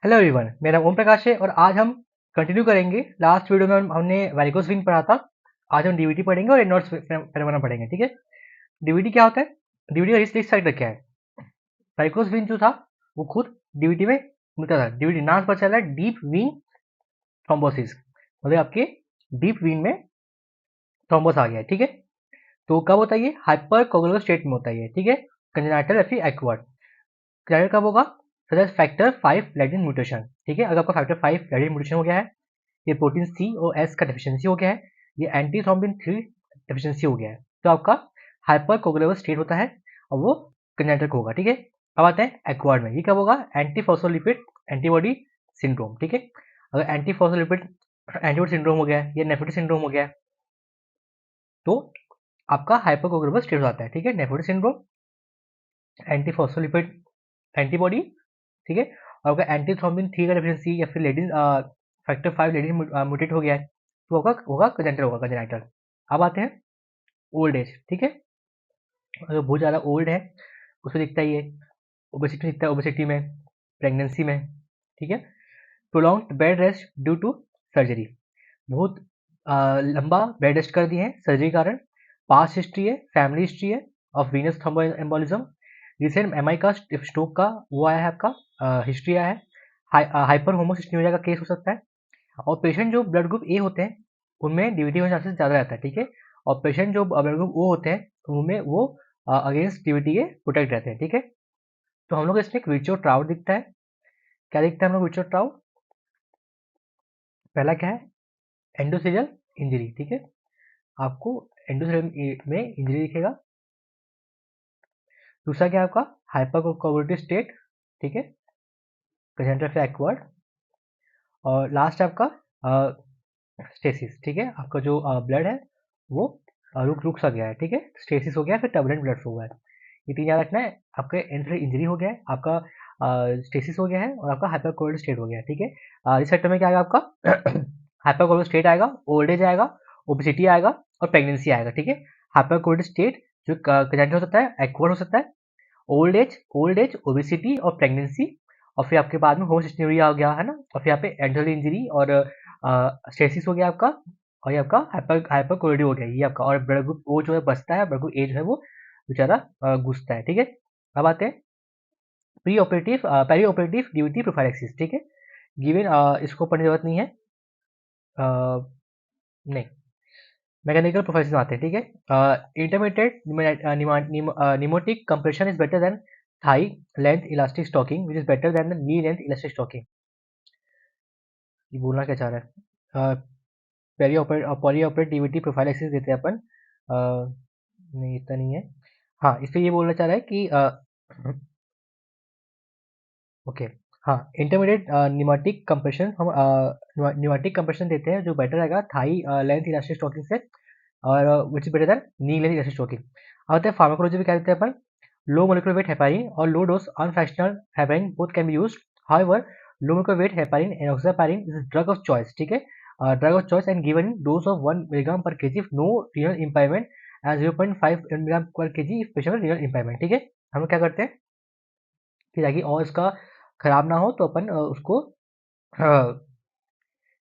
Hello everyone, मेरा नाम ओम प्रकाश है और आज हम कंटिन्यू करेंगे। लास्ट वीडियो में हमने वैरिकोस वेन पढ़ा था। आज हम डीवीटी पढ़ेंगे और एडनॉइड्स फेनोमेना पढ़ेंगे। ठीक है, डीवीटी क्या होता है? डीवीटी का रिस्क फैक्टर क्या है? वैरिकोस वेन जो था वो खुद डीवीटी में मिलता था। डीवीटी नाम पर चला है डीप वीन थ्रोम्बोसिस, मतलब आपके डीप वीन में थ्रोम्बोस आ गया है। ठीक है, तो कब होता है ये? हाइपर कोगुलर स्टेट में होता है ये। ठीक है, कंजेनाइटल या फिर एक्वायर्ड। कंजेनाइटल कब होगा? सच फैक्टर 5 लेडिन म्यूटेशन। ठीक है, अगर आपका फैक्टर 5 लेडिन म्यूटेशन हो गया है, ये प्रोटीन सी और एस का डेफिशिएंसी हो गया है, ये एंटी थ्रोम्बिन 3 डेफिशिएंसी हो गया है, तो आपका हाइपर कोगुलेबल स्टेट होता है और वो कंजेनिटल होगा। ठीक है, अब आते हैं एक्वायर्ड में। ये कब होगा? Anti phospholipid antibody syndrome. ठीक है, अगर एंटी फॉस्फोलिपिड एंटीबॉडी सिंड्रोम हो गया है या नेफ्रोटिक सिंड्रोम हो गया है, तो आपका हाइपर कोगुलेबल स्टेट हो जाता है। ठीक है, nephrotic syndrome, anti phospholipid antibody, ठीक है, और अगर एंटी थ्रोम्बिन 3 का डेफिशिएंसी या फिर लेडिन फैक्टर 5 लेडिन म्यूटेट हो गया है, तो होगा कंजेनिटल होगा कंजेनिटल। अब आते हैं ओल्ड एज। ठीक है, अगर बहुत ज़्यादा ओल्ड है उसमें दिखता ही है, ओबेसिटी दिखता है, ओबेसिटी में, प्रेगनेंसी में। ठीक है, prolonged bed rest due to surgery, बहुत लंबा बेड रेस्ट कर दिए हैं सर्जरी के कारण। पास्ट हिस्ट्री है, फैमिली हिस्ट्री है of Venus thromboembolism, recent MI का स्ट्रोक का वो आया है आपका हिस्ट्री आया है, हाइपर होमोसिस्टेमिया का केस हो सकता है, और पेशेंट जो ब्लड ग्रुप ए होते हैं उनमें डीवीटी होने चांसेस ज़्यादा रहता है। ठीक है, और पेशेंट जो ब्लड ग्रुप ओ होते हैं उनमें वो अगेंस्ट डीवीटी के प्रोटेक्ट रहते हैं। ठीक है, तो हम लोग इसमें एक विर्चुअल ट्राउट दिखता है। क्या दिखता है हम लोग विर्चुअल ट्राउट? पहला क्या है? Endothelial injury. ठीक है, आपको एंडोथेलियल में इंजरी दिखेगा। दूसरा क्या है आपका? Hyper coagulative state. ठीक है, कंजेनिटल से एक्वायर्ड। और लास्ट है आपका स्टेसिस। ठीक है, आपका जो ब्लड है वो रुक सा गया है। ठीक है, स्टेसिस हो गया, फिर टर्बुलेंट ब्लड फ्लो हुआ है। ये तीन याद रखना है। आपका एंथ्राइड इंजरी हो गया है, आपका स्टेसिस हो गया है, और आपका हाइपरकोलिक स्टेट हो गया है। ठीक है, इस सेक्टर में क्या आएगा आपका? हाइपरकोलिक स्टेट आएगा, ओल्ड एज आएगा, ओबेसिटी आएगा और प्रेगनेंसी आएगा। ठीक है, हाइपरकोलिक स्टेट जो कंजेनिटल हो सकता है, एक्वायर्ड हो सकता है, ओल्ड एज, ओबेसिटी और प्रेगनेंसी, और फिर आपके बाद में होमोसिस्टेमिया हो गया है ना, और फिर यहाँ पे एंटरल इंजरी और स्टेसिस हो गया आपका, और ये आपका हाइपरकोलिडी हो गया ये आपका, और ब्लड ग्रुप ओ जो है बचता है, ब्लड ग्रुप ए जो है वो बेचारा घुसता है। ठीक है, अब आते हैं pre operative peri operative DVT prophylaxis. ठीक है, गिवन इसको पढ़ने की जरूरत नहीं है, नहीं, मैकेनिकल प्रोफाइल्स में आते हैं। ठीक है, intermediate pneumatic compression is better than thigh length elastic stocking which is better than the knee length elastic stocking. ये बोलना क्या चाह रहा है? Poly operate DVT prophylaxis देते हैं अपन। नहीं, इतना नहीं है। हाँ, इस पे ये बोलना चाह रहा है कि ओके, हाँ, इंटरमीडिएट न्यूमेटिक कंप्रेशन हम न्यूमेटिक कंप्रेशन देते हैं जो बेटर रहेगा थाई लेंथ इलास्टिक स्टॉकिंग से, और which is better than knee length elastic stocking. अब है फार्माकोलॉजी में क्या देते हैं अपन? लो मोलिकुलर वेट हेपारिन और low dose unfractional heparin both can be used. However, low molecular weight heparin enoxaparin is drug of choice. ठीक है, drug of choice and given in dose of 1 milligram per KG if no renal impairment and 0.5 milligram per KG if patient में renal इम्पायरमेंट। ठीक है, हम लोग क्या करते हैं कि ताकि और इसका खराब ना हो तो अपन उसको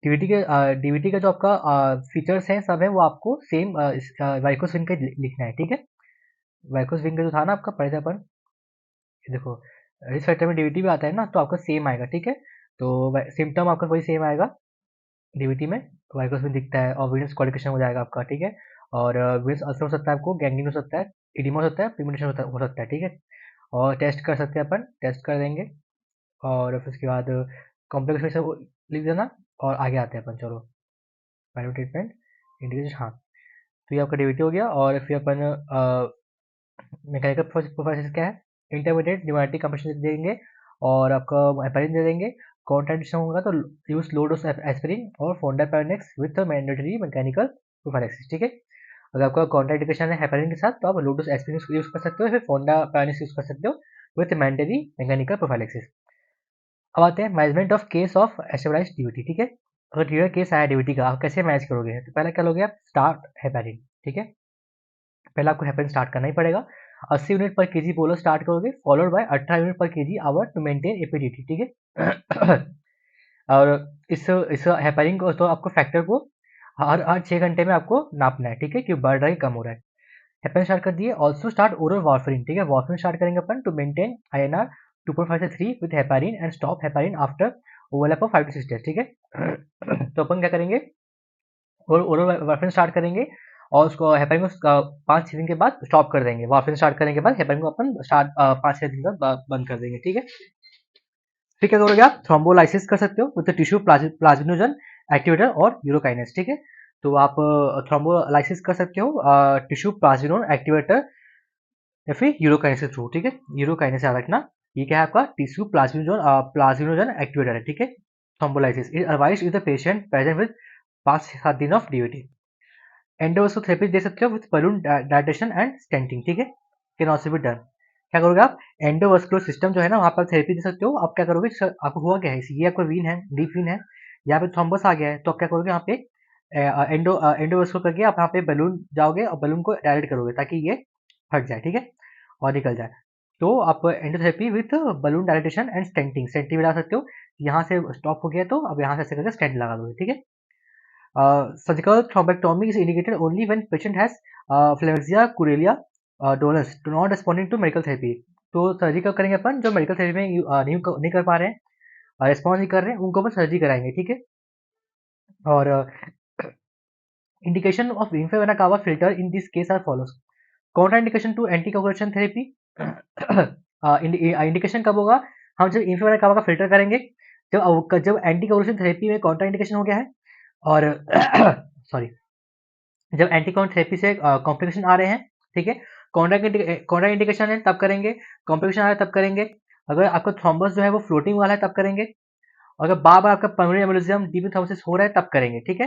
डीवीटी का जो आपका फीचर्स हैं सब है वो आपको सेम वाइकोस विन का लिखना है। ठीक है, वाइकोस विन का जो था ना आपका पढ़े थे अपन, ये देखो रिस्क फैक्टर में डीवीटी भी आता है ना, तो आपका सेम आएगा। ठीक है, तो सिम्टम आपका वही सेम आएगा डीवीटी में, वाइकोस विन दिखता है और वीनस क्वालिफिकेशन हो जाएगा आपका। ठीक है, और वीनस अल्सर हो सकता है, आपको गैंग्रीन हो सकता है, इडिमा हो सकता है, पिगमेंटेशन हो सकता है। ठीक है, और टेस्ट कर सकते हैं अपन, टेस्ट कर देंगे, और फिर उसके बाद कॉम्प्लेक्स में सब लिख देना, और आगे आते हैं अपन। चलो, प्राइमरी ट्रीटमेंट इंडिकेशन, हाँ, तो ये आपका डीवीटी हो गया। और फिर अपन मैकेनिकल प्रोफाइल क्या है? इंटरमीडिएट न्यूमेटिक कंप्रेशन देंगे और आपका हेपारिन दे देंगे। कॉन्ट्राइंडिकेशन होगा तो यूज लो डोज एस्पिरिन और फोंडापाइनेक्स विथ मैंडेटरी मैकेनिकल प्रोफाइलेक्सिस। ठीक है, अगर आपका कॉन्ट्राइंडिकेशन है हेपारिन के साथ तो आप लो डोज एस्पिरिन यूज कर सकते हो, फिर फोंडापाइनेक्स यूज कर सकते हो विथ मैंडेटरी मैकेनिकल प्रोफाइलेक्सिस। अब आते हैं management of case of established DVT. ठीक है, अगर क्लियर केस आया डीवीटी का, आप कैसे मैनेज करोगे? तो पहला क्या लोगे आप? Start heparin. ठीक है, पहले आपको हेपारिन स्टार्ट करना ही पड़ेगा। 80 यूनिट पर केजी बोलस स्टार्ट करोगे, फॉलोड बाय 18 यूनिट पर केजी आवर टू मेंटेन एपीडीटी, ठीक है। और इस हेपारिन को तो आपको फैक्टर को हर 6 घंटे में आपको नापना है, ठीक है, कि बढ़ रहा है कम हो रहा है। हेपारिन स्टार्ट कर दिए। ऑल्सो स्टार्ट ओरल वार्फरिन, ठीक है, वार्फरिन स्टार्ट करेंगे अपन टू मेंटेन INR 2.5 से 3 with heparin and stop heparin after overlap of 5 to 6 days, ठीक है। तो अपन क्या करेंगे, ओरल वार्फरिन स्टार्ट करेंगे और उसको हेपारिन को 5-6 दिन के बाद स्टॉप कर देंगे। वार्फरिन स्टार्ट करने के बाद हेपारिन को अपन 5-6 दिन बाद बंद कर देंगे, ठीक है। फिर क्या करोगे आप, थ्रोम्बोलाइसिस कर सकते हो विद टिश्यू प्लाज्मिनोजन एक्टिवेटर और यूरोकाइनेस, ठीक है। तो आप थ्रोम्बोलाइसिस कर सकते हो टिश्यू प्लाज्मिनोन एक्टिवेटर या फिर यूरोकाइनेस के थ्रू, ठीक है। यूरोकाइनेस याद रखना, ये क्या है आपका टिश्यू प्लाज्मिनोजन एक्टिवेटर है, ठीक है। Thrombolysis is advised if the patient present with 5 से 7 दिन ऑफ डीवीटी। एंडोवास्कुलर थेरेपी दे सकते हो with balloon dietitian and stenting, ठीक है, कैन आल्सो बी डन। क्या करोगे आप, एंडोवास्कुलर सिस्टम जो है ना वहाँ पर थेरेपी दे सकते हो। आप क्या करोगे, आपको हुआ क्या है, ये आपका वीन है, डीप वीन है, यहाँ पे थ्रोम्बस आ गया है, तो आप क्या करोगे, यहाँ पे एंडोवास्कुलर करके आप यहाँ पे बलून जाओगे और बलून को डायरेक्ट करोगे ताकि ये फट जाए, ठीक है, और निकल जाए। तो आप endotherapy with balloon dilatation and stenting, stenting लगा सकते हो। यहाँ से स्टॉप हो गया तो अब यहाँ से ऐसे करके स्टेंट लगा दोगे, ठीक है। Surgical thrombectomy is indicated only when patient has phlegmasia Corelia dolens not responding to medical therapy। तो सर्जरी कब करेंगे अपन, जो मेडिकल थेरेपी में नहीं कर पा रहे हैं, रिस्पॉन्स नहीं कर रहे हैं, उनको अपन सर्जरी कराएंगे, ठीक है। और indication of Infravena-Cava filter in this case are follows। Contraindication to anticoagulation therapy. Indication कब होगा, हम जब Infravena-Cava का फिल्टर करेंगे, जब एंटीकोगुलेशन थेरेपी में कॉन्ट्राइंडिकेशन हो गया है और सॉरी जब एंटीकॉन थेरेपी से कॉम्प्लिकेशन आ रहे हैं, ठीक है, कॉन्ट्रा इंडिकेशन है तब करेंगे, कॉम्प्लिकेशन आ रहा है तब करेंगे, अगर आपका थ्रोम्बस जो है वो फ्लोटिंग वाला है तब करेंगे, अगर बार बार आपका पल्मोनरी एम्बोलिज्म डीप थ्रोम्बोसिस हो रहा है तब करेंगे, ठीक है।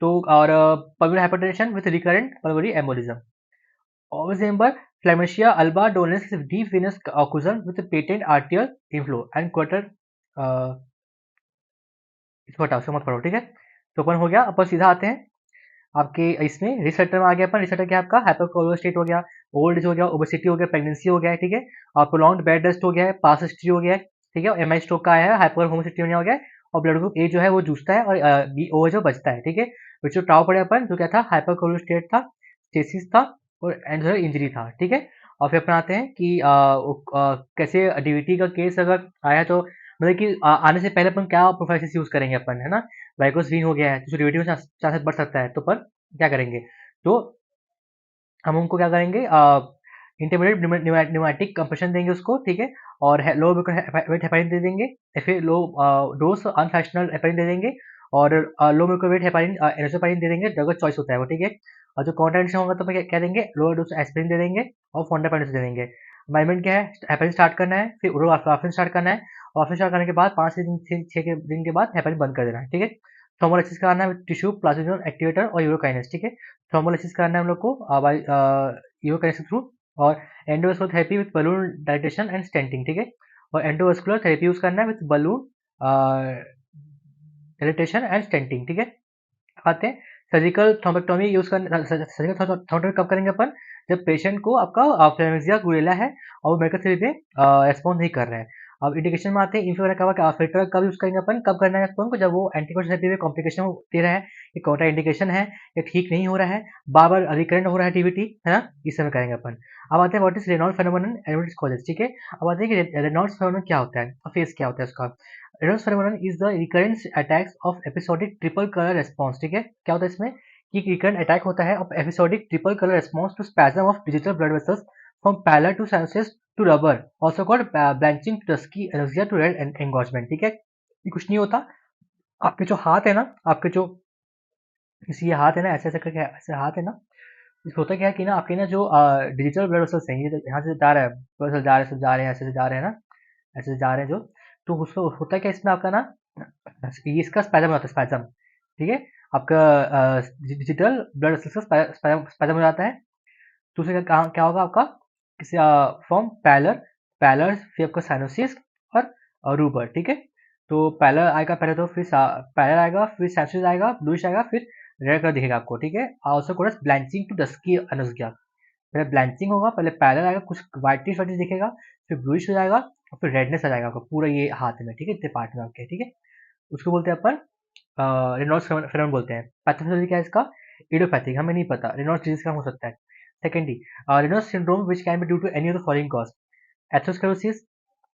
तो और pulmonary hypertension with recurrent pulmonary embolism. Always remember phlegmasia alba dolens deep venous occlusion with patent arterial inflow and quarter, इसको हटाओ, इसको मत पढ़ो, ठीक है। तो अपन हो गया, अपन सीधा आते हैं आपके इसमें रिस्क फैक्टर में आ गया अपन। रिस्क फैक्टर क्या है आपका, हाइपरकोलेस्टेट हो गया, ओल्ड एज हो गया, ओबेसिटी हो गया, प्रेगनेंसी हो गया, ठीक है, और प्रोलॉन्ग्ड बेड रेस्ट हो गया है, पास्ट हिस्ट्री हो गया है, ठीक है, एमआई स्ट्रोक का आया है, हाइपर होमोसिस्टेमिया हो गया है, और ब्लड ग्रुप ए जो है वो जूझता है और बी ओ जो बचता है, ठीक है। तो जो टाव पड़े अपन, जो क्या था, हाइपरकोलेस्टेट था, स्टेसिस था और एंड इंजरी था, ठीक है। और फिर अपन आते हैं कि कैसे डीवीटी का केस अगर आया तो मतलब कि आने से पहले अपन क्या प्रोफाइसिस यूज करेंगे अपन, है ना। वाइकोस वीन हो गया है तो डीवीटी में चांसेस बढ़ सकता है, तो पर क्या करेंगे, तो हम उनको क्या करेंगे, इंटरमीडिएट न्यूमैटिक कंप्रेशन देंगे उसको, ठीक है, और लो वेट हेपारिन दे देंगे, या फिर लो डोज अनफैक्शनल हेपारिन दे देंगे, और लो वेट हेपारिन एनोसोपारिन दे देंगे, ड्रग चॉइस होता है वो, ठीक है। और जो कॉन्ट्राइंडिकेशन होगा तो क्या देंगे, लोअर डोज एस्पिरिन दे देंगे और फोंडापाइनिस दे देंगे। मैनेजमेंट क्या है, हेपारिन स्टार्ट करना है, फिर वार्फरिन स्टार्ट करना है, वार्फरिन स्टार्ट करने के बाद 5 से 6 दिन के बाद हेपारिन बंद कर देना है, ठीक है। थर्मोलाइसिस कराना है टिश्यू प्लाज्मिनोजन एक्टिवेटर और यूरोकाइनेस, ठीक है। थर्मोलाइसिस कराना है हम लोग को यूरोकाइनेस के थ्रू, और endovascular therapy with balloon dilatation and stenting, ठीक है, और एंडोवास्कुलर थेरेपी यूज करना है with balloon dilatation and stenting, ठीक है। आते हैं सर्जिकल थ्रोम्बेक्टोमी यूज करना। सर्जिकल थ्रोम्बेक्टोमी कब करेंगे अपन, जब पेशेंट को आपका फ्लेमेजिया गुरेला है और वो मेडिकल थेरेपी पे रेस्पॉन्स नहीं कर रहे हैं। अब इंडिकेशन में आते हैं Infravena-Cava का फिल्टर कब यूज करेंगे अपन, कब करना है अपन को, जब वो एंटीकोगुलेशन थेरेपी में कॉम्प्लिकेशन दे रहा है, ये कॉन्ट्रा इंडिकेशन है, ये ठीक नहीं हो रहा है, बार बार रिकरेंट हो रहा है डीवीटी, है ना, इस समय करेंगे अपन। अब आते हैं what is Raynaud phenomenon and its causes, ठीक है। अब आते हैं कि रेनॉल्ड्स फेनोमेनन क्या होता है, फेज क्या होता है उसका। Reynolds phenomenon is the recurrence attacks of episodic triple colour response, ठीक है। क्या होता है इसमें कि रिकरेंट अटैक होता है of episodic triple colour response to spasm of digital blood vessels from pallor to cyanosis to rubor, also called blanching dusky anergia to red engorgement, ठीक है। ये कुछ नहीं होता, आपके जो हाथ है ना, आपके जो इसी ये हाथ है ना, ऐसे ऐसे करके ऐसे हाथ है ना, इस होता क्या है कि ना आपके ना जो डिजिटल ब्लड वेसल्स हैं, ये यहाँ से जा रहा है, ब्लड वेसल जा रहे हैं, सब जा रहे हैं, ऐसे से जा रहे हैं ना, ऐसे से जा रहे हैं जो, तो उसमें होता क्या इसमें आपका ना, ये इसका स्पैजम होता है, स्पैजम, ठीक है, आपका डिजिटल ब्लड वेसल्स का स्पैजम हो जाता है। तो उससे क्या होगा आपका, किसी फ्रॉम पैलर, पैलर फिर आपका साइनोसिस और रूबर, ठीक है। तो पैलर आएगा पहले, तो फिर पैलर आएगा, फिर साइनोसिस आएगा, ब्लूइश आएगा, फिर रेड कलर दिखेगा आपको, ठीक है। Also called blanching to dusky anoxia, पहले ब्लैंचिंग होगा, पहले पैलर आएगा, कुछ व्हाइटिश व्हाइटिश दिखेगा, फिर ब्लूइश हो जाएगा और फिर रेडनेस आ जाएगा आपका पूरा ये हाथ में, ठीक है, इतने पार्ट में आपके, ठीक है। उसको बोलते हैं अपन रेनॉल्ड्स फेनोमेनन बोलते हैं। पैथोलॉजी क्या है इसका? इडियोपैथिक, हमें नहीं पता रेनॉल्ड्स डिजीज का हो सकता है। Secondly, Raynaud's syndrome which can be due to any of the following cause: atherosclerosis,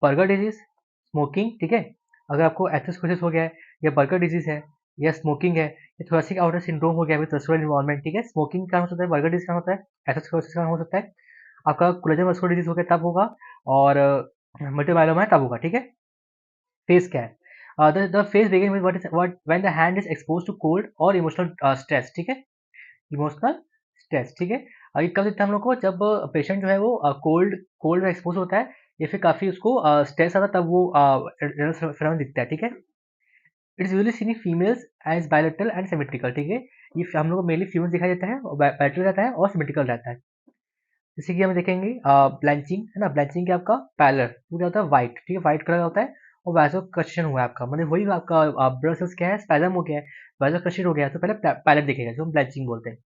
Buerger disease, smoking, ठीक है। अगर आपको एथेरोस्क्लेरोसिस हो गया है या बर्गर डिजीज है या स्मोकिंग है या थोरेसिक आउटर सिंड्रोम हो गया विद रेस्टोरेंट इन्वायरमेंट, ठीक है, स्मोकिंग का हो सकता है, बर्गर डिजीज का होता है, एथेरोस्क्लेरोसिस का हो सकता है, आपका कोलेजन मस्कुलर डिजीज हो गया तब होगा, और मल्टीपल मायलोमा है तब होगा, ठीक है। फेस क्या है? The phase begin with what when the hand is expose to cold और इमोशनल स्ट्रेस, ठीक है, इमोशनल स्ट्रेस, ठीक है। ये कब दिखता है हम लोग को? जब पेशेंट जो है वो कोल्ड कोल्ड में एक्सपोज होता है या फिर काफी उसको स्ट्रेस आता है, तब वो फिनोमेनन दिखता है, ठीक है। It is usually seen in females as bilateral and symmetrical, ठीक है। ये हम लोग को मेनली फीमेल दिखाई देता है और बायलैटरल रहता है और सिमेट्रिकल रहता है। जैसे कि हम देखेंगे ब्लैंचिंग है ना, ब्लैंचिंग क्या आपका पैलर, वो क्या होता है वाइट, ठीक है, वाइट कलर का होता है, और वैसोकन्स्ट्रिक्शन हुआ है आपका, मतलब वही आपका ब्लड सेल्स क्या है, स्पैजम हो गया है, वैसोकन्स्ट्रिक्ट हो गया है, तो पहले पैलर दिखेगा जो हम ब्लैंचिंग बोलते हैं।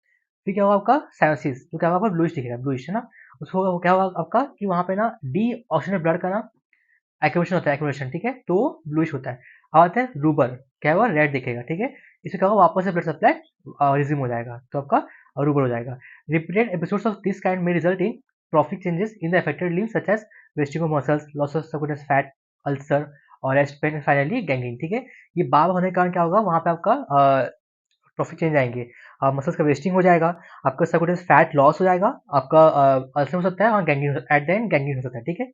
फिर क्या होगा आपका साइनोसिस, तो क्या होगा आपका ब्लूइश दिखेगा, ब्लूइश है ना। उसको क्या होगा आपका कि वहाँ पे ना डी ऑक्सीजन ब्लड का ना एक्यूमुलेशन होता है, एक्यूमुलेशन, ठीक है, तो ब्लूइश होता है। अब आता है रूबर, क्या होगा रेड दिखेगा, ठीक है। इससे क्या होगा वापस से ब्लड सप्लाई रिज्यूम हो जाएगा, तो आपका रूबर हो जाएगा। Repeated episodes of this kind में result in trophic changes in the affected limb such as wasting of muscles, loss of subcutaneous fat, ulcer और रेस्ट पेन, फाइनली गैंग्रीन, ठीक है। ये बार होने के कारण क्या होगा, वहाँ पे आपका ट्रॉफिक चेंज आएंगे, मसल्स का वेस्टिंग हो जाएगा, आपका सबक्यूटेनियस फैट लॉस हो जाएगा, आपका अल्सर हो सकता है और gangrene at the end gangrene हो सकता है, ठीक है।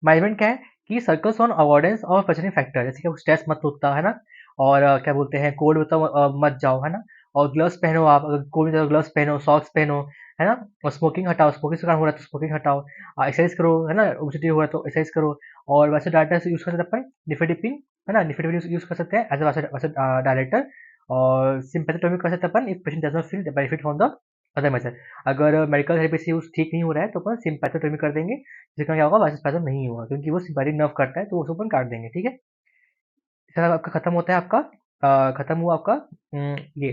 मैनेजमेंट क्या है कि सर्कल्स ऑन अवॉइडेंस और पॉजिटिव फैक्टर, जैसे कि स्ट्रेस मत होता है ना, और क्या बोलते हैं कोल्ड में तो मत जाओ, है ना, और ग्लव्स पहनो, आप अगर कोल्ड में जाओ ग्लव्स पहनो, सॉक्स पहनो, है ना, और स्मोकिंग हटाओ, स्मोकिंग से काम हो रहा है तो स्मोकिंग हटाओ, एक्सरसाइज करो, है ना, ओबेसिटी हो रहा है तो एक्सरसाइज करो, और वैसे डायरेक्टर से यूज कर सकते हैं अपन निफेडिपिन, है ना, निफेडिपिन यूज कर सकते हैं एज वैसे डायरेक्टर, और सिंपैथेटोमी कर सकते हैं अपन if patient does not feel the benefit from the other method. अगर मेडिकल थेरेपी से यूज ठीक नहीं हो रहा है तो अपन सिंपैथेटोमी कर देंगे, जिसका क्या होगा वाइसस्पैज़म नहीं होगा, क्योंकि वो सिम्पैथेटिक नर्व करता है, तो उसको अपन काट देंगे, ठीक है। इसके बाद आपका खत्म होता है आपका खत्म हुआ आपका ये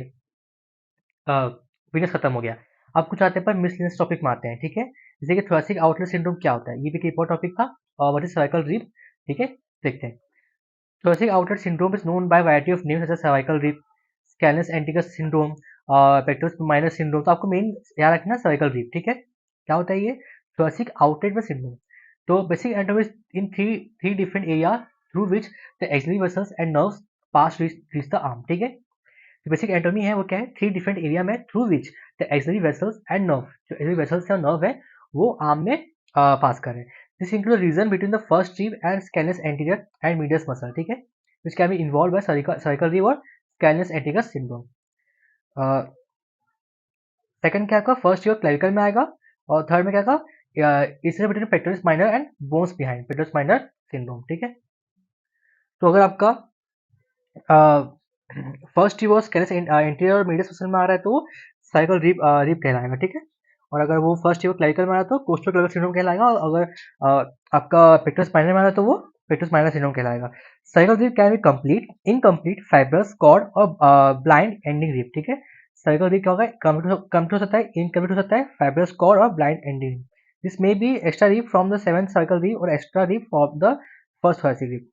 वीनस खत्म हो गया। अब कुछ आते हैं पर मिसलेनियस टॉपिक में आते हैं, ठीक है। जैसे कि थोरेसिक आउटलेट सिंड्रोम क्या होता है, ये भी एक इंपॉर्टेंट टॉपिक था, और व्हाट इज सर्वाइकल रिब, ठीक है, देखते हैं। Thoracic outlet syndrome is known by variety of names such as cervical rib, Scalene anticus syndrome, pectoris minor syndrome। तो आपको मेन याद रखना cervical rib, ठीक है। क्या होता है ये thoracic outlet में syndrome? तो basic anatomy is in three different area through which the axillary vessels and nerves pass reach the arm, ठीक है। तो बेसिक एनाटॉमी है वो क्या है, थ्री डिफरेंट एरिया में through which the axillary vessels and nerve, जो एक्सिलरी वेसल्स और नर्व है वो आर्म में पास कर रहे हैं। This include region between the first rib and scalenus anterior and medius muscle, ठीक है, which can be involve by cervical rib और स्कैलस एंटीरियस सिंड्रोम। सेकंड क्या आपका फर्स्ट रिब क्लैविकल में आएगा, और थर्ड में क्या आएगा इससे between pectoris minor and bones behind pectoris minor syndrome, ठीक है। तो अगर आपका फर्स्ट रिब और स्कैलस एंटीरियर और मीडियस मसल में आ रहा है तो साइकल रिब कहलाएगा, ठीक है। और अगर वो फर्स्ट रिब क्लैविकल में आ रहा है तो कोस्टल क्लैविकल सिंड्रोम कहलाएगा, और अगर आपका पेक्टोरस माइनर में आ रहा है तो वो पेक्टोरस माइनर सिंड्रोम कहलाएगा। Cervical rib can be complete, incomplete, fibrous, cord और ब्लाइंड एंडिंग रिब, ठीक है। साइकल रिब क्या होगा, कंप्लीट हो सकता है, इनकम्प्लीट हो सकता है, फाइब्रस, कॉर्ड और blind ending. This may be extra rib from the seventh cervical rib और extra rib from the first thoracic rib.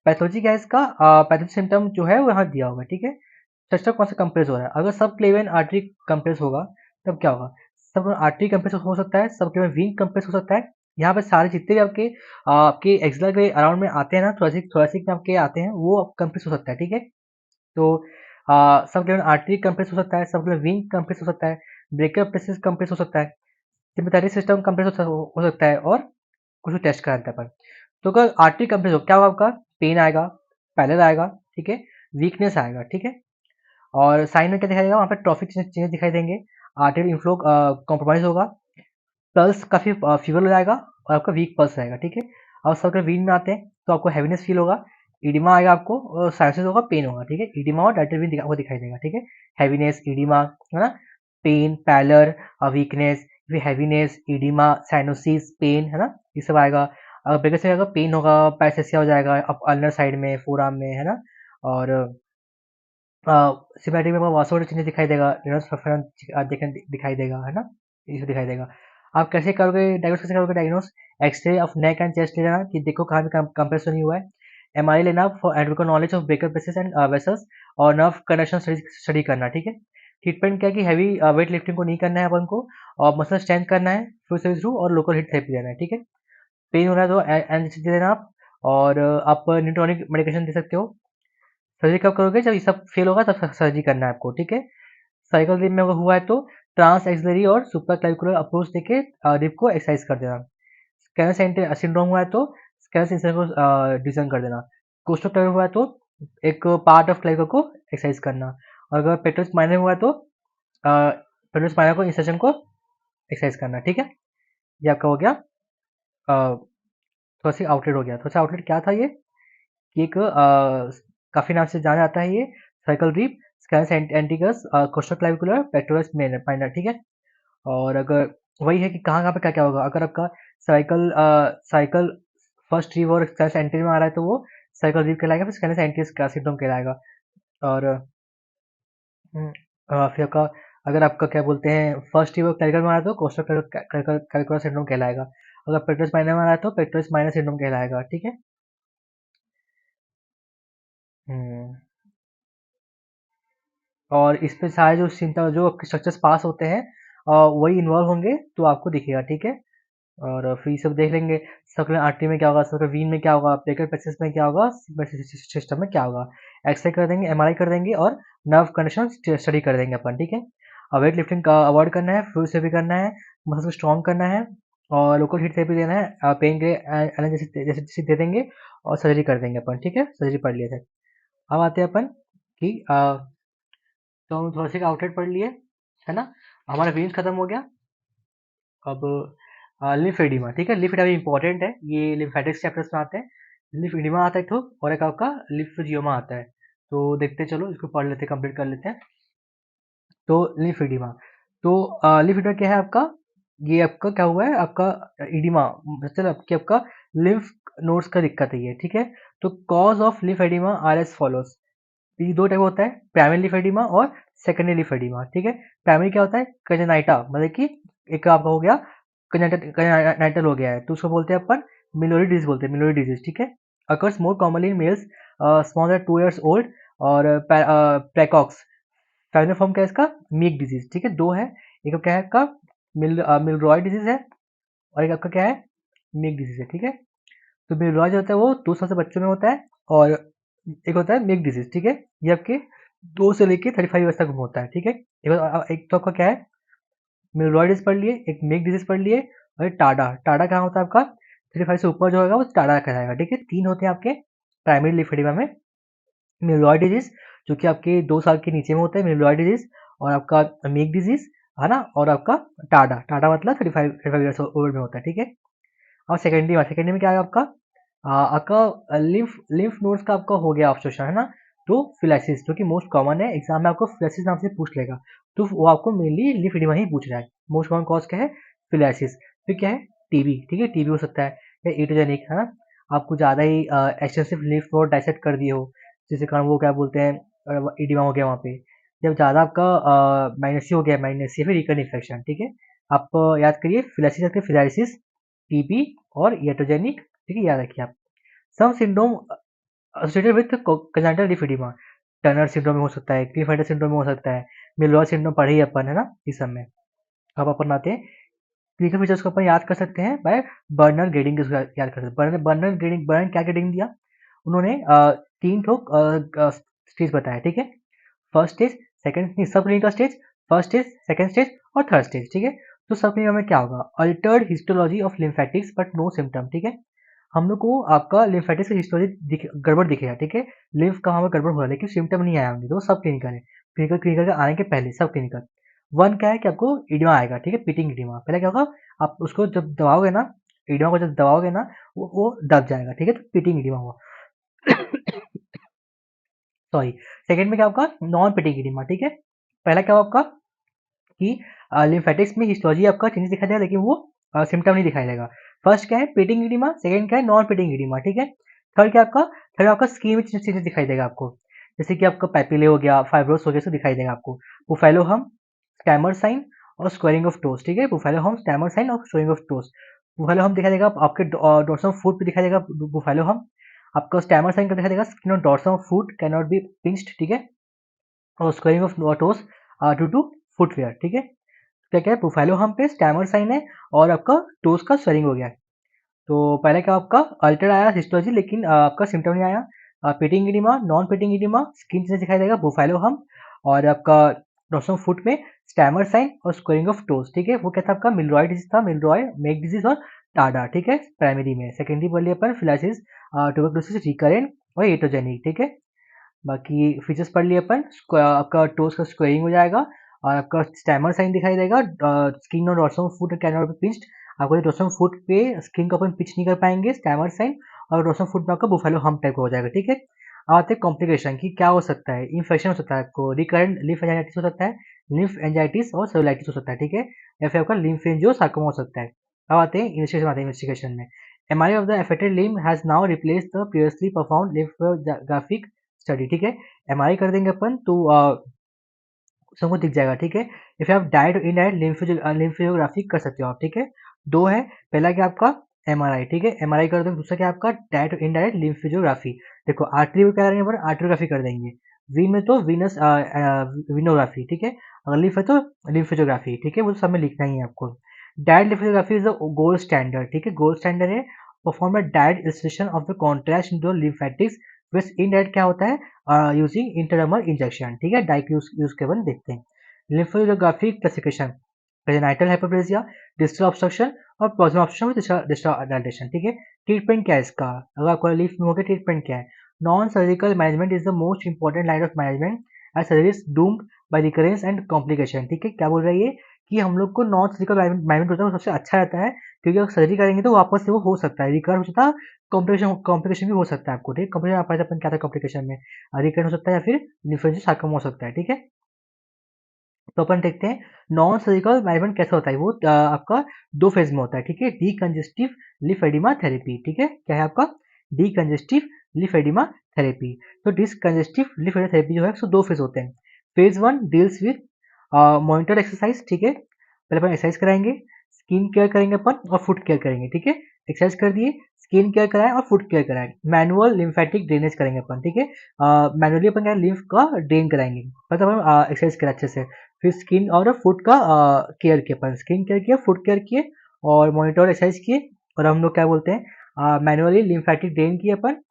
Pathology क्या है इसका, पैथोलॉजी सिम्टम जो है वो यहाँ दिया होगा, ठीक है। स्ट्रक्चर कौन सा कंप्रेस हो रहा है, अगर सब क्लेवियन आर्टरी कंप्रेस होगा तब क्या होगा, सब आर्टरी कंप्रेस हो सकता है, सब क्लेवियन वीन कंप्रेस हो सकता है। यहाँ पे सारे जितने भी आपके एक्सिलर के अराउंड में आते हैं ना, थोरेसिक में आपके आते हैं, वो कंप्रेस हो सकता है, ठीक है। तो सब क्लेवियन आर्टरी कंप्रेस हो सकता है, सब क्लेवियन वीन कंप्रेस हो सकता है, ब्रेकर प्रेसिस कंप्रेस हो सकता है, सिम्पैथेटिक सिस्टम कंप्रेस हो सकता है, और कुछ टेस्ट कराते हैं अपन। तो अगर आर्टरी कंप्रेस हो क्या होगा, आपका पेन आएगा, पैलर आएगा, ठीक है, वीकनेस आएगा, ठीक है, और साइन में क्या दिखाई देगा, वहाँ पे ट्रॉफिक चेंज दिखाई देंगे, आर्टरी इनफ्लो कॉम्प्रोमाइज होगा, पल्स काफी फीवर हो जाएगा और आपका वीक पल्स रहेगा, ठीक है। और सब अगर वीन में आते हैं तो आपको हैवीनेस फील होगा, इडिमा आएगा आपको, और साइनसिस होगा, पेन होगा, ठीक है, इडिमा और डायरेक्ट वीन आपको दिखाई देगा, ठीक है। हैवीनेस, इडिमा, है ना, पेन, पैलर, वीकनेस, फिर हैवीनेस, इडिमा, साइनोसिस, पेन, है ना, ये सब आएगा। अगर ब्रेकर से अगर पेन होगा, पैसेसिया हो जाएगा अप अल्नर साइड में, फोर आर्म में, है ना, और सिमेट्रिक में वासोड चिन्ह दिखाई देगा, रेनॉल्ड्स दिखाई देगा, है ना। इसे दिखाई देगा। आप कैसे करोगे डायग्नोस, कैसे करोगे diagnose? X ray of neck and chest ले लेना कि देखो कहाँ पे कंप्रेस नहीं हुआ है। एमआरआई लेना for advocate knowledge of breaker presses and vessels, और नर्व कंडक्शन स्टडी करना, ठीक है। ट्रीटमेंट क्या है कि हैवी वेट लिफ्टिंग को नहीं करना है अपन को, और मसल स्ट्रेंथ करना है थ्रू और लोकल हीट थेरेपी देना है, ठीक है। पेन हो रहा है तो एनेस्थीसिया देना आप, और आप न्यूट्रॉनिक मेडिकेशन दे सकते हो। सर्जरी कब करोगे? जब ये सब फेल होगा तब सर्जरी करना है आपको, ठीक है। साइकिल रिब में अगर हुआ है तो ट्रांस एक्सिलरी और सुपर क्लाविकुलर अप्रोच देके रिब को एक्सरसाइज कर देना। स्कैनर सिंड्रोम हुआ है तो स्कैनर सेंसर को डिवीजन कर देना। कोस्टल क्लाविकुलर हुआ है तो एक पार्ट ऑफ क्लाविकुलर को एक्सरसाइज करना। और अगर पेट्रोस माइनर हुआ है तो पेट्रोस माइनर को इंसर्शन को एक्सरसाइज करना, ठीक है। ये आपका हो गया थोड़ा सा आउटलेट हो गया। थोड़ा सा आउटलेट क्या था ये कि एक काफ़ी नाम से जाना जाता है ये cervical rib, scalenus anticus, costal clavicular, pectoralis minor, ठीक है। और अगर वही है कि कहाँ कहाँ पे क्या क्या होगा, अगर आपका साइकिल साइकिल फर्स्ट रीव और स्कैनस एंटी में आ रहा है तो वो साइकिल रीव कहलाएगा, फिर स्कैनस एंटीस का सिम्टम कहलाएगा। और फिर आपका अगर आपका क्या बोलते हैं फर्स्ट रीव क्लैविकल में आ रहा है तो कोस्टल क्लैविकुलर सिंड्रोम कहलाएगा। अगर पेक्टोरस माइनर में आ रहा है तो पेक्टोरस माइनर सिंड्रोम कहलाएगा, ठीक है। हम्म और इस पे सारे जो सिम्टम जो स्ट्रक्चर्स पास होते हैं वही इन्वॉल्व होंगे तो आपको दिखेगा, ठीक है। और फिर ये सब देख लेंगे सर्कुलर आर्टरी में क्या होगा, सर्कुलर वीन में क्या होगा, प्लेकल प्लेक्सस में क्या होगा, सिस्टम में क्या होगा। एक्सरे कर देंगे, एमआरआई कर देंगे और नर्व कंडीशन स्टडी कर देंगे अपन, ठीक है। और वेट लिफ्टिंग का अवॉइड करना है, फ्लूइड से भी करना है, मसल को स्ट्रॉन्ग करना है, और लोकल हीट थेरेपी देना है, पेन के जैसे दे देंगे, और सर्जरी कर देंगे अपन, ठीक है। सर्जरी पढ़ लिए थे। अब आते हैं अपन कि तो हम थोड़ा सा आउटलेट पढ़ लिए, है ना। हमारा वेन्स खत्म हो गया। अब लिम्फेडिमा, ठीक है। लिम्फेडिमा इंपॉर्टेंट है, ये लिम्फेटिक्स चैप्टर्स में आते हैं। लिम्फेडिमा आता है तो, और एक आपका लिम्फोजियोमा आता है। तो देखते चलो इसको पढ़ लेते, कंप्लीट कर लेते हैं। तो लिम्फेडिमा, तो लिम्फेडिमा क्या है आपका, ये आपका क्या हुआ है आपका इडिमा, मतलब आपका लिम्फ नोड्स का दिक्कत है ये, ठीक है। तो cause of lymphoedema are as follows. ये दो टाइप होता है, प्राइमरी लिम्फेडिमा और सेकेंडरी लिम्फेडिमा, ठीक है। प्राइमरी क्या होता है, कंजेनाइटा, मतलब कि एक आपका हो गया कंजेनाइटल हो गया है तो उसको बोलते हैं अपन मिलोरी डिजीज, बोलते हैं मिलोरी डिजीज, ठीक है। Occurs more commonly in males small than 2 years old, और प्रेकॉक्स। फैमिली फॉर्म क्या है इसका, मीक डिजीज, ठीक है। दो है, एक क्या है आपका मिलरॉय डिजीज है, और एक आपका क्या है मीक डिजीज है, ठीक है। तो मिलरॉय जो होता है वो 2 साल से बच्चों में होता है, और एक होता है मिक डिजीज, ठीक है। ये आपके 2 से लेके 35 ईयर्स तक होता है, ठीक है। एक तो आपका क्या है मिलरॉय डिजीज पढ़ लिए, एक मिक डिजीज पढ़ लिए, और एक टाडा। टाडा कहाँ होता है आपका 35 से ऊपर जो होगा वो टाडा कहलाएगा, ठीक है। तीन होते हैं आपके प्राइमरी लिम्फेडिमा में, मिलरॉय डिजीज जो कि आपके 2 साल के नीचे में होता है मिलरॉय डिजीज, और आपका मिक डिजीज, है ना, और आपका टाडा। टाडा मतलब 35 ईयर्स ओल्ड में होता है, ठीक है। और सेकेंडरी में क्या है आपका आपका लिम्फ नोड्स का आपका हो गया ऑब्स्ट्रक्शन, है ना। तो फिलाइसिस जो कि मोस्ट कॉमन है, एग्जाम में आपको फिलाइसिस नाम से पूछ लेगा, तो वो आपको मेनली लिम्फेडिमा ही पूछ रहा है। मोस्ट कॉमन कॉज क्या है, फिलाइसिस। फिर क्या है टीबी, ठीक है। टीबी हो सकता है या ईटोजेनिक, है ना, आपको ज़्यादा ही एक्सटेंसिव लिम्फ नोड डाइसेक्ट कर दिए हो, जिसके कारण वो क्या बोलते हैं इडिमा हो गया वहाँ पे। जब ज़्यादा आपका माइनसी हो गया, माइनसी फिर रिकरेंट इन्फेक्शन, ठीक है। आप याद करिए फिलाइसिस, फिलाइसिस, टीबी और ईटोजेनिक, ठीक है, याद रखिए आप। Some syndrome associated with congenital lymphoedema, Turner syndrome में हो सकता है, क्लीफाइडर सिंड्रोम में हो सकता है, मिलरॉय सिंड्रोम पढ़े ही अपन, है ना, इस सब में। अब अपन आते हैं क्लिनिकल फीचर्स को अपन याद कर सकते हैं बाय बर्नर ग्रेडिंग के, याद कर सकते हैं। बर्नर ग्रेडिंग, बर्नर क्या ग्रेडिंग दिया उन्होंने, 3 ठोक स्टेज बताया, ठीक है। फर्स्ट स्टेज, सेकंड नहीं, sub clinical stage, first stage, second stage और थर्ड स्टेज, ठीक है। तो सब क्लिनिकल में क्या होगा, altered histology of lymphatics but no symptom, ठीक है। हम लोग को आपका लिम्फेटिक्स हिस्टोलॉजी गड़बड़ दिखेगा, ठीक है। लिम्फ का हमें गड़बड़ हो रहा है लेकिन सिम्टम नहीं आया होंगे, तो सब क्लिनिकल है। क्लिनिकल क्लिनिकल के आने के पहले सब क्लिनिकल। वन क्या है कि आपको इडिमा आएगा, ठीक है, पिटिंग इडिमा। पहले क्या होगा, आप उसको जब दबाओगे ना, इडिमा को जब दबाओगे ना वो दब जाएगा, ठीक है, तो पिटिंग इडिमा हुआ। सॉरी। सेकंड में क्या होगा, नॉन पिटिंग इडिमा, ठीक है। पहला क्या होगा आपका कि लिम्फेटिक्स में हिस्टोलॉजी आपका चेंजेस दिखाई देगा लेकिन वो सिम्टम नहीं दिखाई देगा। फर्स्ट क्या है पिटिंग इडिमा, सेकंड क्या है नॉन पिटिंग इडिमा, ठीक है। थर्ड आपका स्किन में चेंजेस दिखाई देगा आपको, जैसे कि आपका पैपिले हो गया, फाइब्रोस हो गया, सब दिखाई देगा आपको। बुफेलो हम, स्कैमर साइन और स्क्वेयरिंग ऑफ टोस, ठीक है, बुफेलो हम्प, स्टैमर साइन और squaring of toes. Buffalo hump दिखाई देगा आपके डोर्सम फुट पे दिखाई देगा बुफेलो हम्प। आपका स्टैमर साइन का दिखाई देगा skin of dorsum foot can not be pinched, ठीक है, और squaring of toes due to footwear, ठीक है। क्या क्या है, बुफेलो हम्प पे स्टैमर साइन है और आपका टोस का स्वेलिंग हो गया है। तो पहले क्या आपका अल्टर आया हिस्टोलॉजी, लेकिन आपका सिम्टम नहीं आया। Pitting oedema, non pitting oedema, skin से दिखाई देगा बुफेलो हम्प और आपका डोर्सम फुट में स्टैमर साइन और स्क्वेयरिंग ऑफ टोस, ठीक है। वो क्या था आपका मिलरॉय डिजीज था, मिलरॉय मेक डिजीज और टाडा, ठीक है, प्राइमरी में। सेकेंडरी बोलिए अपन फिलासिस, ट्यूबरकुलोसिस रिकरेंट और एटोजेनिक, ठीक है। बाकी फीचर्स पढ़ लिए अपन, आपका टोस का स्क्वेयरिंग हो जाएगा और आपका स्टैमर साइन दिखाई देगा, स्किन और dorsum foot can not be pinched. आपको डोर्सम फुट पे स्किन को अपन पिच नहीं कर पाएंगे, स्टैमर साइन और डोर्सम फुट में आपका बुफेलो हम्प टाइप हो जाएगा, ठीक है। अब आते हैं कॉम्प्लिकेशन की क्या हो सकता है। इन्फेक्शन हो सकता है, आपको रिकरेंट लिम्फ एंजाइटिस हो सकता है, लिम्फ एंजाइटिस और सेलुलाइटिस हो सकता है, ठीक है, या फिर आपका लिम्फेंजियोसार्कोमा हो सकता है। अब आते हैं इन्वेस्टिगेशन में। MRI of the affected limb has now replaced the previously performed lymphographic study, ठीक है। एमआरआई कर देंगे अपन तो सबको दिख जाएगा, ठीक है। If you have direct indirect lymphography कर सकते हो आप, ठीक है। दो है, पहला क्या आपका एमआरआई, ठीक है, एमआरआई कर दो। दूसरा क्या आपका डायरेक्ट इनडायरेक्ट लिम्फोग्राफी। देखो आर्टरी में क्या करेंगे अपन, आर्टरोग्राफी कर देंगे। वी में तो वीनस विनोग्राफी, ठीक है। अगर लिम्फ है तो लिम्फोग्राफी, ठीक है, वो सब में लिखना ही है आपको। Direct lymphography is the gold standard, ठीक है, गोल्ड स्टैंडर्ड है। Perform a direct illustration of the contrast in the lymphatics. Which indirect क्या होता है, यूजिंग इंटरडर्मल इंजेक्शन, ठीक है, डाइक यूज के अपन देखते हैं। Lymphography classification, perinatal hyperplasia, distal obstruction और plasma obstruction with distal adulteration, ठीक है। ट्रीटमेंट क्या है इसका, अगर आपको लिम्फ में हो गया, ट्रीटमेंट क्या है। Non surgical management is the most important line of management as surgery is doomed by recurrence and complication, ठीक है। क्या बोल रहा है ये कि हम लोग को नॉन सर्जिकल मैनेजमेंट होता है वो सबसे अच्छा रहता है, क्योंकि अगर सर्जरी करेंगे तो वापस से वो हो सकता है, रिकवर हो सकता है, कॉम्प्लिकेशन भी हो सकता है आपको, ठीक है। कॉम्प्लिकेशन आप अपन क्या था कॉम्प्लिकेशन में, रिकरेंट हो सकता है या फिर लिम्फेंजियोसार्कोमा हो सकता है, ठीक है। तो अपन देखते हैं नॉन सर्जिकल मैनेजमेंट कैसा होता है। वो आपका दो फेज में होता है, ठीक है। डीकंजेस्टिव लिम्फेडिमा थेरेपी, ठीक है, क्या है आपका डीकंजेस्टिव लिम्फेडिमा थेरेपी। तो डिसकंजेस्टिव लिम्फेडिमा थेरेपी जो है उसको दो फेज होते हैं। Phase one deals with monitor exercise, ठीक है, पहले अपन एक्सरसाइज कराएंगे, स्किन केयर करेंगे अपन और फुट केयर करेंगे, ठीक है। एक्सरसाइज कर दिए, स्किन केयर कराएं और फुट केयर कराएं। मैनुअल लिम्फेटिक ड्रेनेज करेंगे अपन, ठीक है, मैनुअली अपन क्या लिम्फ का ड्रेन कराएंगे, मतलब हम एक्सरसाइज करें अच्छे से। फिर स्किन और फुट का केयर किया अपन, स्किन केयर किया, फुट केयर किए और मॉनिटर एक्सरसाइज किए। और हम लोग क्या बोलते हैं मैनुअली लिम्फेटिक ड्रेन किए अपन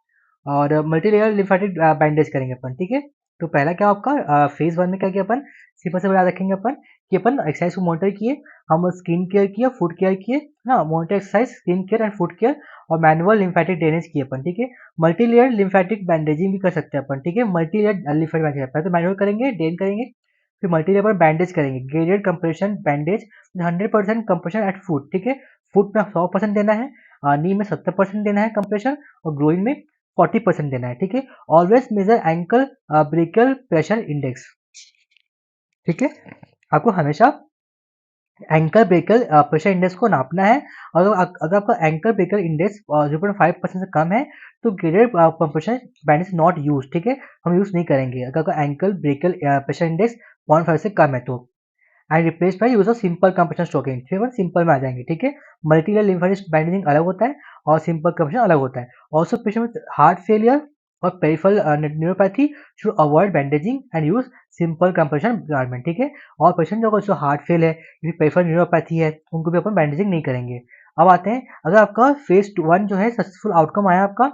और मल्टी लेयर लिम्फेटिक बैंडेज करेंगे अपन, ठीक है। तो पहला क्या आपका फेज वन में क्या किया अपन, सिंपल से याद रखेंगे अपन कि अपन एक्सरसाइज को मॉनिटर किए, हम स्किन केयर किया, फुट केयर किए ना, monitor exercise, skin care and foot care और मैनुअल लिम्फेटिक ड्रेनेज किए अपन, ठीक है। मल्टी लेयर लिम्फेटिक बैंडेजिंग भी कर सकते हैं अपन, ठीक है, मल्टी लेयर लिम्फेटिक बैंडेज पहले तो मैनुअल करेंगे, ड्रेन करेंगे, फिर मल्टी लेयर पर बैंडेज करेंगे, graded compression bandage 100% compression at foot, ठीक है। फुट में 100% देना है, नी में 70% देना है कंप्रेशन और ग्रोइन में 40% देना है, ठीक है। Always major ankle brachial pressure index, ठीक है, आपको हमेशा एंकर ब्रेकर प्रेशर इंडेक्स को नापना है। और अगर आपका एंकर ब्रेकर इंडेक्स 0.5% से कम है तो graded compression band is not use, ठीक है, हम यूज नहीं करेंगे अगर एंकल ब्रेकर प्रेशर इंडेक्स 0.5 से कम है तो। And replace by use of simple compression stroking, फिर हम सिंपल में आ जाएंगे, ठीक है। मल्टी लेयर लिम्फेटिक बैंडेजिंग अलग होता है और सिंपल कंप्रेशन अलग होता है। Also patient with heart failure और peripheral neuropathy should avoid bandaging and use simple compression garment, ठीक है। और पेशेंट जो हार्ट फेल है, पेरिफेरल न्यूरोपैथी है, उनको भी अपन बैंडेजिंग नहीं करेंगे। अब आते हैं, अगर आपका फेज 1 जो है सक्सेसफुल आउटकम आया आपका,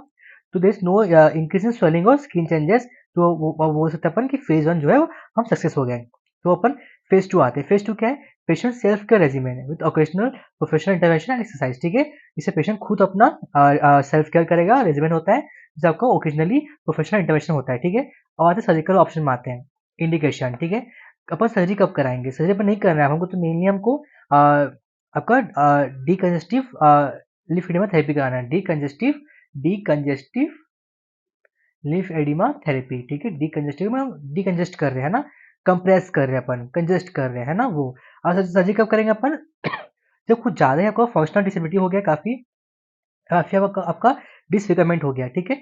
तो there is no increase in swelling और स्किन चेंजेस, तो वो बोल सकते हैं अपन कि फेज 1 जो है हम सक्सेस हो गए। तो अपन फेज 2 आते हैं। फेज 2 क्या है, पेशेंट सेल्फ केयर रेजिमेन है with occasional professional intervention and exercise, ठीक है। इससे पेशेंट खुद अपना सेल्फ केयर करेगा, रेजिमेन होता है जिससे आपका ओकेजनली प्रोफेशनल इंटरवेंशन होता है, ठीक है। और आते सर्जिकल ऑप्शन में आते हैं। इंडिकेशन, ठीक है, अपन सर्जरी कब कराएंगे, सर्जरी अपन नहीं करना है हमको, तो मेनली हमको आपका डीकंजेस्टिव लिम्फ एडिमा थेरेपी कराना है, डीकंजेस्टिव लिम्फ एडिमा थेरेपी, ठीक है। डीकंजेस्टिव में हम डीकंजेस्ट कर रहे हैं ना, कंप्रेस कर रहे हैं अपन, कंजेस्ट कर रहे हैं ना वो। और सर्जरी कब करेंगे अपन जब कुछ ज़्यादा ही आपको फंक्शनल डिसेबिलिटी हो गया, काफ़ी काफ़ी आपका डिसफिगरमेंट हो गया, ठीक है।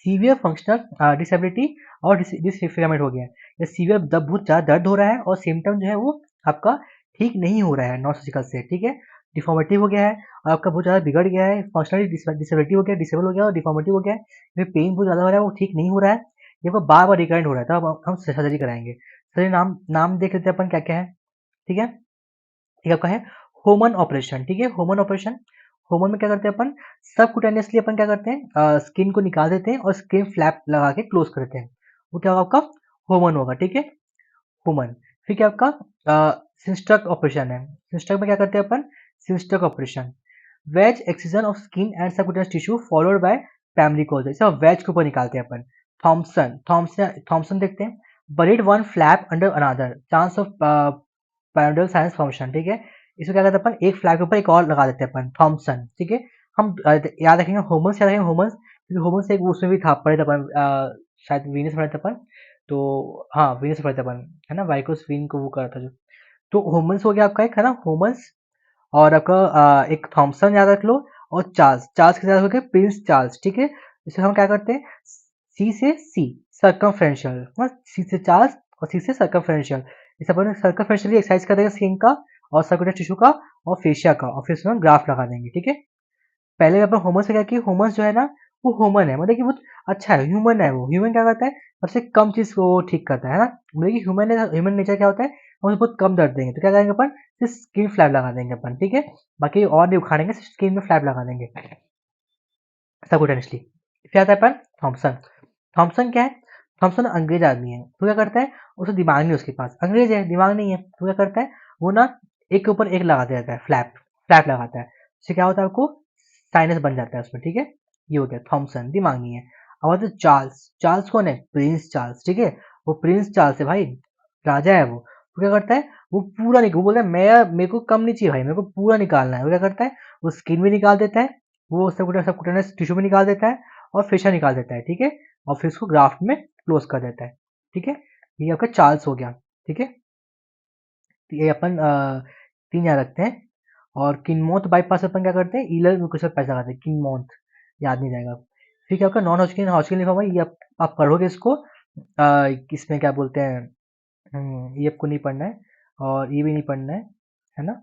सीवियर फंक्शनल डिसेबिलिटी और डिसफिगरमेंट हो गया, या सीवियर बहुत ज़्यादा दर्द हो रहा है और सिम्टम जो है वो आपका ठीक नहीं हो रहा है नॉन सर्जिकल से, ठीक है। डिफॉर्मिटी हो गया है और आपका बहुत ज़्यादा बिगड़ गया है, फंक्शनली डिसेबिलिटी हो गया, डिसेबल हो गया और डिफॉर्मिटी हो गया है, फिर पेन बहुत ज़्यादा हो रहा है, वो ठीक नहीं हो रहा है, ये आपको बार बार रिकरेंट हो रहा है, तो अब हम सर्जरी कराएंगे। सर्जरी नाम नाम देख लेते हैं अपन क्या क्या है, ठीक है। ठीक आपका है होमन ऑपरेशन, ठीक है। होमन ऑपरेशन, होमन में क्या करते हैं अपन, सबकुटेनियसली अपन क्या करते हैं, स्किन को निकाल देते हैं और स्किन फ्लैप लगा के क्लोज करते हैं, वो क्या होगा आपका होमन होगा, ठीक है। होमन। फिर क्या आपका सिस्टक ऑपरेशन है, सिस्टक में क्या करते हैं अपन, Sistrunk operation, wedge excision of skin and subcutaneous tissue followed by primary closure, इसे वेज के ऊपर निकालते हैं अपन। थॉमसन थॉमसन थॉमसन देखते हैं, buried one flap under another, chance of paradol science function, ठीक है। इसको क्या करते हैं अपन, एक फ्लैग के ऊपर एक और लगा देते हैं अपन, थॉमसन, ठीक है। हम याद रखेंगे होमस, याद रखेंगे होमस, क्योंकि होमस एक उसमें भी था, पढ़े थे अपन, शायद वीनस पढ़े थे अपन, तो हाँ वीनस पढ़े थे अपन, है ना, वाइकोस वीन को वो करा था जो। तो होमस हो गया आपका एक, है ना, होमस। और आपका एक थॉमसन याद रख लो, और चार्ल्स, चार्ल्स के साथ हो गया प्रिंस चार्ल्स, ठीक है। इसे हम क्या करते हैं, सी से सी, सर्कमफ्रेंशियल, सी से चार्ल्स और सी से सर्कमफ्रेंशियल, इस अपन सर्कमफ्रेंशियली एक्सरसाइज कर देंगे स्किन का और सर्कुलर टिश्यू का और फेशिया का, और फिर उसमें ग्राफ लगा देंगे, ठीक है। पहले अपन होमस से क्या किया, होमस जो है ना वो ह्यूमन है, मतलब कि बहुत अच्छा है, ह्यूमन है वो, ह्यूमन क्या करता है सबसे कम चीज को ठीक करता है ना, मतलब कि ह्यूमन नेचर क्या होता है, हम उसे बहुत कम दर्द देंगे, तो क्या करेंगे अपन, सिर्फ स्किन फ्लैप लगा देंगे अपन, ठीक है। बाकी और नहीं उखाड़ेंगे, सिर्फ स्किन में फ्लैप लगा देंगे सबकुटेनियसली। फिर आता है अपन थॉमसन। थॉमसन क्या है, थॉमसन अंग्रेज आदमी है, तो क्या करता है, उसे दिमाग नहीं, उसके पास अंग्रेज है, दिमाग नहीं है, तो क्या करता है वो ना एक के ऊपर एक लगा देता है, फ्लैप फ्लैप लगाता है, इससे क्या होता है आपको साइनस बन जाता है उसमें, ठीक है। ये हो गया थॉमसन, दिमाग नहीं है। अब आता है चार्ल्स, चार्ल्स कौन है, प्रिंस चार्ल्स, ठीक है। वो प्रिंस चार्ल्स है भाई, राजा है वो, तो क्या करता है वो पूरा निकल, वो बोलता है मैं, मेरे को कम नहीं चाहिए भाई, मेरे को पूरा निकालना है, वो क्या करता है वो स्किन भी निकाल देता है, वो सबकुटेनियस टिश्यू में निकाल देता है और फेशियल निकाल देता है, ठीक है। और फिर उसको ग्राफ्ट में क्लोज कर देता है, ठीक है। ये आपका चार्ल्स हो गया, ठीक है। तो ये अपन तीन याद रखते हैं। और किनमौत बाईपास अपन क्या करते हैं, ईलर म्यूकोसल पैच लगाते हैं, किनमौत याद नहीं जाएगा। फिर क्या आपका नॉन हॉजकिन हॉजकिन लिम्फोमा, ये आप पढ़ोगे इसको, इसमें क्या बोलते हैं, ये आपको नहीं पढ़ना है और ये भी नहीं पढ़ना है ना,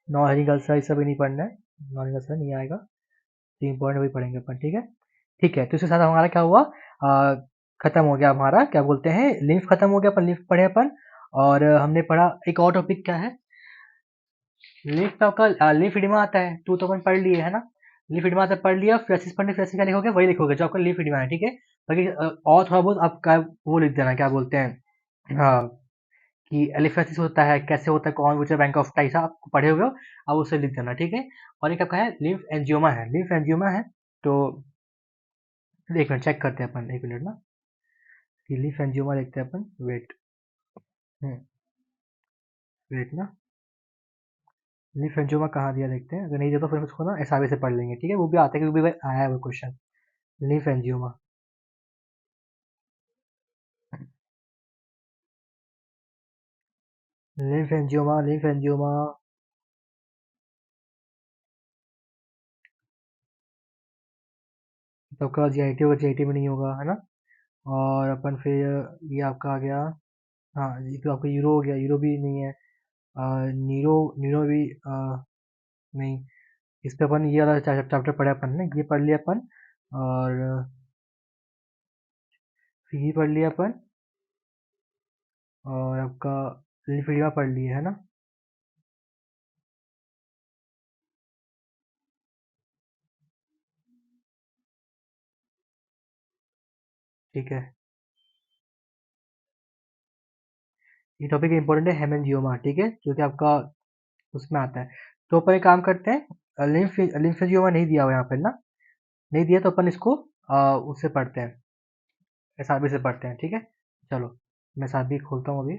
नॉन हॉजकिन ये सब भी नहीं पढ़ना है, नॉन हॉजकिन नहीं आएगा, तो इम्पोर्टेंट वही पढ़ेंगे अपन, ठीक है। ठीक है, तो इसके साथ हमारा क्या हुआ, खत्म हो गया हमारा, क्या बोलते हैं, लिम्फ खत्म हो गया, अपन लिम्फ पढ़े अपन। और हमने पढ़ा एक और टॉपिक क्या है, लिम्फ में आपका लिम्फेडिमा आता है, तो अपन पढ़ लिए है ना, लिम्फेडिमा आता है, पढ़ लिया, फ्रेसिस पढ़ने, फ्रेसिस क्या लिखोगे वही लिखोगे जो आपका लिम्फेडिमा है, ठीक है। बाकी और थोड़ा बहुत आपका वो लिख देना, क्या बोलते हैं, हाँ, कि एलिफेसिस होता है, कैसे होता है, कौन विच बैंक ऑफ टाइसा आप पढ़े हुए हो, आप उसे लिख देना, ठीक है। और एक आपका है लिम्फ एंजियोमा है, लिम्फ एंजियोमा है, तो एक मिनट चेक करते हैं अपन, एक मिनट ना, कि लिम्फ एंजियोमा देखते हैं अपन, वेट, वेट ना, लिम्फ एंजियोमा कहाँ दिया देखते हैं, अगर नहीं दिया तो फिर उसको ना एसआरबी से पढ़ लेंगे, ठीक है, वो भी आता है, क्योंकि वो भी आया है वो क्वेश्चन, लिम्फ एंजियोमा, लिम्फ एंजियोमा, लिम्फ एंजियोमा, तो आपका जीआईटी होगा, जीआईटी में नहीं होगा, है ना। और अपन फिर ये आपका आ गया, हाँ ये तो आपका यूरो हो गया, यूरो भी नहीं है, नीरो, नीरो भी नहीं, इस पे अपन ये वाला चैप्टर पढ़े अपन ने, ये पढ़ लिया अपन, और फिर ये पढ़ लिया अपन, और आपका लिम्फेडिमा पढ़ लिया है ना। ठीक है, ये टॉपिक इंपॉर्टेंट है, हेमेंजियोमा, ठीक है, जो कि आपका उसमें आता है। तो अपन एक काम करते हैं, लिम्फेजियोमा नहीं दिया हुआ यहाँ पे ना, नहीं दिया, तो अपन इसको उससे पढ़ते हैं, एसआरबी से पढ़ते हैं, ठीक है। चलो, मैं एसआरबी खोलता हूँ अभी।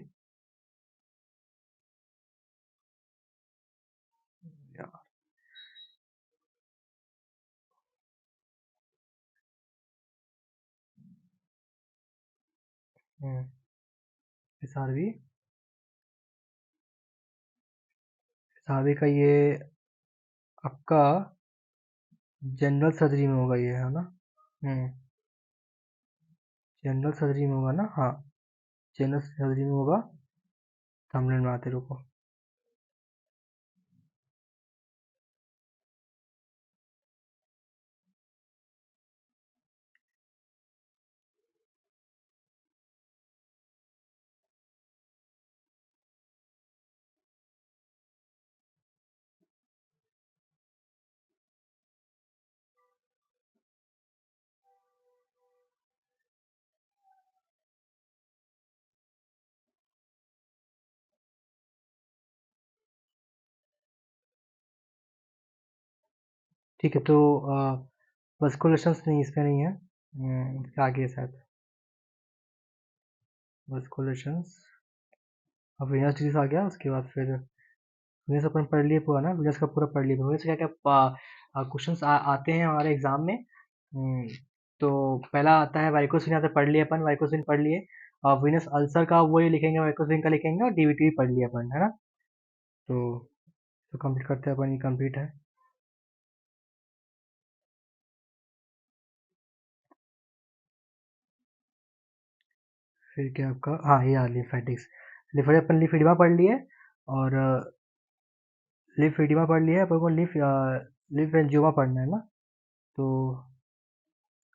एसआरबी, एसआरबी का ये आपका जनरल सर्जरी में होगा ये, है ना। हम्म, जनरल सर्जरी में होगा ना, हाँ, जनरल सर्जरी में होगा, थंबनेल में आते रुको। ठीक है, तो वस्कुलेशंस नहीं, इसमें नहीं है। इसके आगे है शायद वस्कुलेशंस। अब वीनस डिजीज आ गया, उसके बाद फिर वीनस अपन पढ़ लिए पूरा ना, वीनस का पूरा पढ़ लिए। वीनस क्या क्या क्वेश्चंस आते हैं हमारे एग्जाम में। तो पहला आता है वाइकोसिन, यहाँ से पढ़ लिए अपन, वाइकोसिन पढ़ लिए। वीनस अल्सर का वही लिखेंगे, वाइकोसिन का लिखेंगे, और डीवीटी भी पढ़ लिए अपन, है ना। तो कंप्लीट करते हैं अपन, ये कंप्लीट है। फिर क्या आपका, हाँ ये आ लिम्फेटिक्स। लिम्फेटिक अपन लिफिडिमा पढ़ लिए, और लिफिडिमा पढ़ लिया है अपन को। लिफ एंजियोमा पढ़ना है ना। तो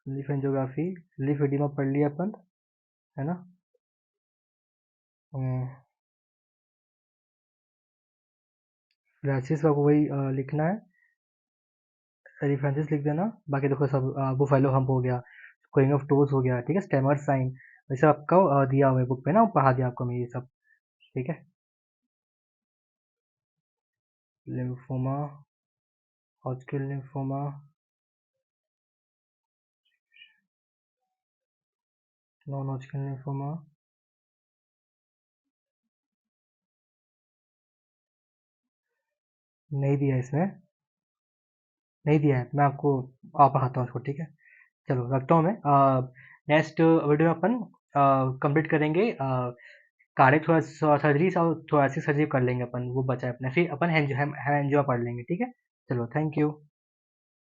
लिफ एंजियोग्राफी, लिफिडिमा पढ़ लिया अपन, है ना। फ्रांसिस का वही लिखना है, सरी फ्रांसिस लिख देना। बाकी देखो सब बुफेलो हम्प हो गया, कोइंग ऑफ टोज हो गया, ठीक है, स्टेमर साइन, वैसे आपका दिया हुआ है बुक पे ना, पढ़ा दिया आपको मैं ये सब, ठीक है। लिम्फोमा, हॉटस्किन लिम्फोमा, नॉन हॉटस्किन लिम्फोमा, नहीं दिया इसमें, नहीं दिया है, मैं आपको पढ़ाता हूँ उसको, ठीक है। चलो रखता हूँ मैं। नेक्स्ट वीडियो में अपन कंप्लीट करेंगे कार्डियक सर्जरी और थोरेसिक सर्जरी कर लेंगे अपन, वो बचा है अपना, फिर अपन एंजियो पढ़ लेंगे, ठीक है। चलो, थैंक यू।